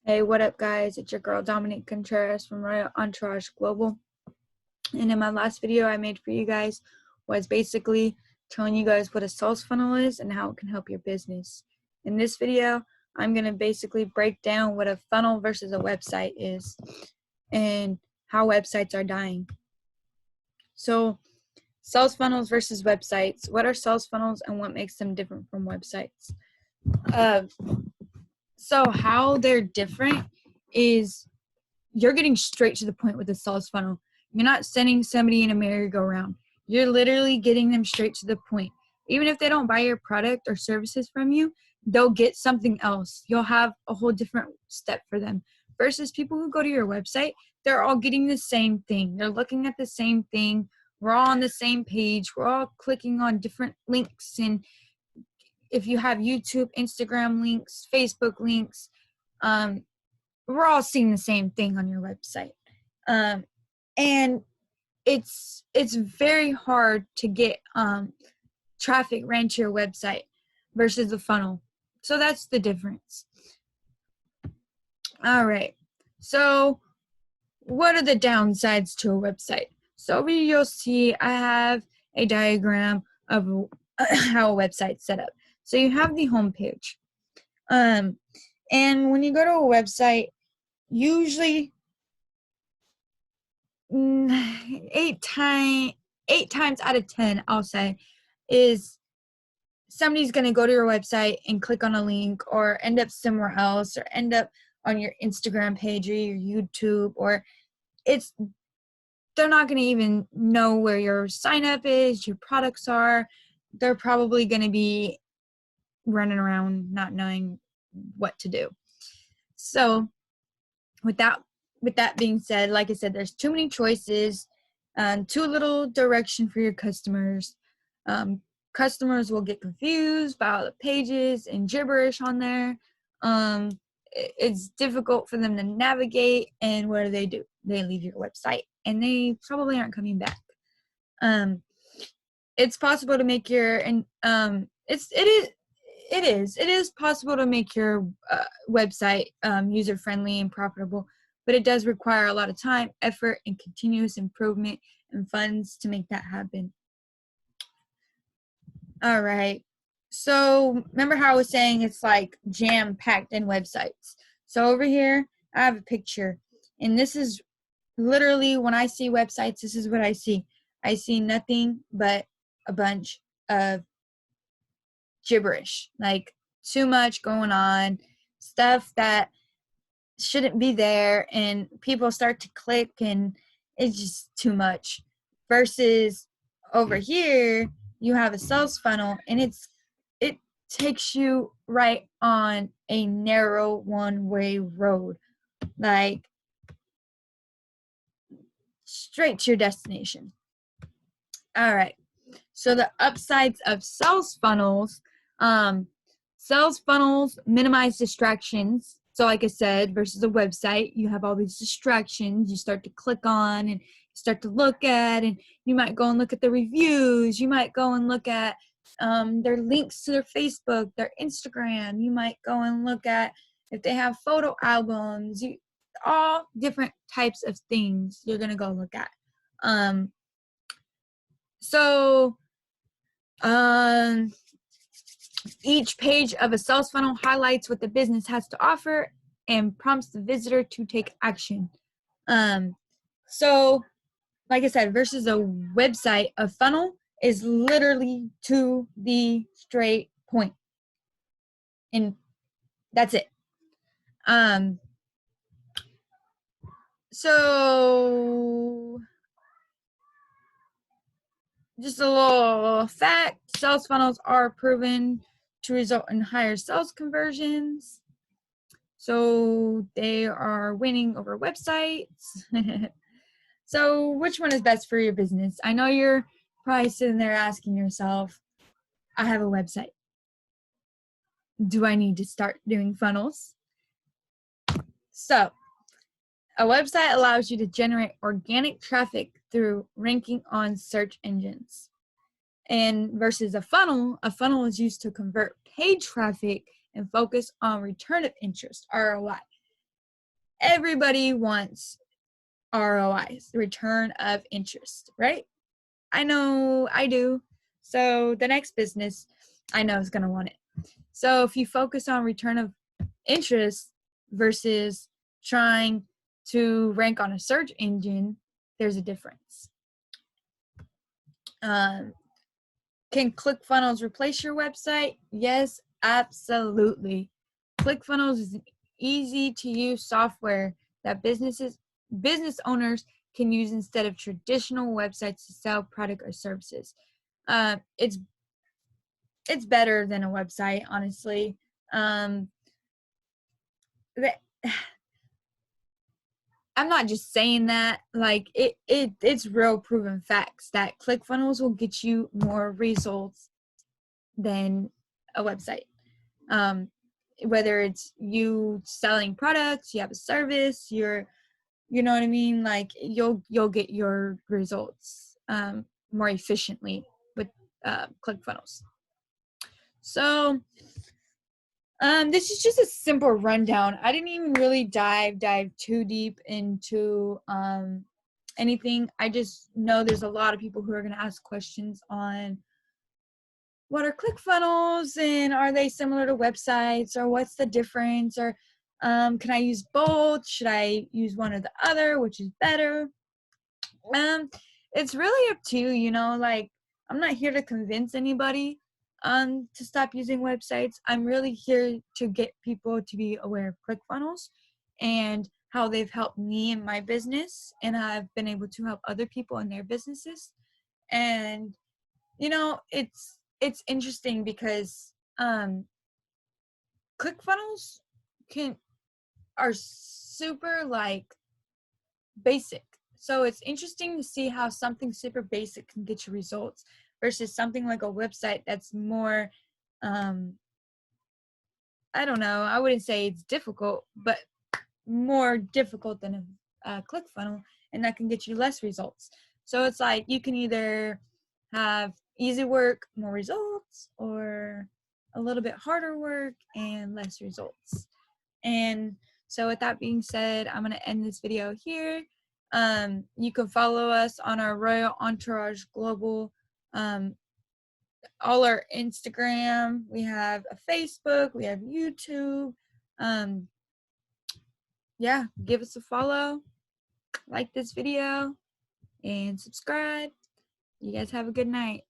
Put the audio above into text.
Hey, what up, guys? It's your girl Dominique Contreras from Royal Entourage Global. And in my last video I made for you guys was basically telling you guys what a sales funnel is and how it can help your business. In this video, I'm going to basically break down what a funnel versus a website is and how websites are dying. So, sales funnels versus websites. What are sales funnels and what makes them different from websites? So how they're different is you're getting straight to the point with the sales funnel. You're not sending somebody in a merry-go-round. You're literally getting them straight to the point. Even if they don't buy your product or services from you, they'll get something else. You'll have a whole different step for them. Versus people who go to your website, they're all getting the same thing. They're looking at the same thing. We're all on the same page. We're all clicking on different links. And if you have YouTube, Instagram links, Facebook links, we're all seeing the same thing on your website. And it's very hard to get traffic ran to your website versus a funnel. So that's the difference. All right. So what are the downsides to a website? So over here you'll see I have a diagram of how a website's set up. So you have the home page. And when you go to a website, usually 8 times out of 10, I'll say, is somebody's going to go to your website and click on a link or end up somewhere else or end up on your Instagram page or your YouTube, or they're not going to even know where your sign up is, your products are. They're probably going to be running around not knowing what to do. So with that being said, like I said, there's too many choices, too little direction for your customers. Customers will get confused by all the pages and gibberish on there. It's difficult for them to navigate, and what do? They leave your website, and they probably aren't coming back. It's possible to make your it is possible to make your website user-friendly and profitable, but it does require a lot of time, effort, and continuous improvement and funds to make that happen. All right. So remember how I was saying it's like jam-packed in websites. So over here, I have a picture, and this is literally when I see websites, this is what I see. I see nothing but a bunch of gibberish, like too much going on, stuff that shouldn't be there, and people start to click and it's just too much. Versus over here you have a sales funnel, and it takes you right on a narrow one-way road, like straight to your destination. All right, so the upsides of sales funnels minimize distractions. So like I said, versus a website, you have all these distractions you start to click on and start to look at, and you might go and look at the reviews. You might go and look at their links to their Facebook, their Instagram. You might go and look at if they have photo albums. All different types of things you're going to go look at. Each page of a sales funnel highlights what the business has to offer and prompts the visitor to take action. So, like I said, versus a website, a funnel is literally to the straight point, and that's it. So just a little fact, sales funnels are proven to result in higher sales conversions. So they are winning over websites. So which one is best for your business? I know you're probably sitting there asking yourself, I have a website. Do I need to start doing funnels? So a website allows you to generate organic traffic through ranking on search engines. And versus a funnel is used to convert paid traffic and focus on return of interest, ROI. everybody wants ROIs, return of interest, right? I know I do. So the next business I know is going to want it. So if you focus on return of interest versus trying to rank on a search engine, there's a difference. Can ClickFunnels replace your website? Yes, absolutely. ClickFunnels is an easy to use software that business owners can use instead of traditional websites to sell product or services. It's better than a website, honestly. I'm not just saying that. Like it's real proven facts that ClickFunnels will get you more results than a website. Whether it's you selling products, you have a service, you know what I mean? Like you'll get your results more efficiently with ClickFunnels. So this is just a simple rundown. I didn't even really dive too deep into anything. I just know there's a lot of people who are going to ask questions on what are ClickFunnels and are they similar to websites, or what's the difference, or can I use both? Should I use one or the other? Which is better? It's really up to you, you know, like I'm not here to convince anybody to stop using websites. I'm really here to get people to be aware of ClickFunnels and how they've helped me in my business, and I've been able to help other people in their businesses. And you know, it's interesting because ClickFunnels are super like basic. So it's interesting to see how something super basic can get you results versus something like a website that's more, I don't know, I wouldn't say it's difficult, but more difficult than a ClickFunnel, and that can get you less results. So it's like you can either have easy work, more results, or a little bit harder work and less results. And so with that being said, I'm going to end this video here. You can follow us on our Royal Entourage Global, all our Instagram. We have a Facebook. We have YouTube. Yeah, give us a follow, like this video, and subscribe. You guys have a good night.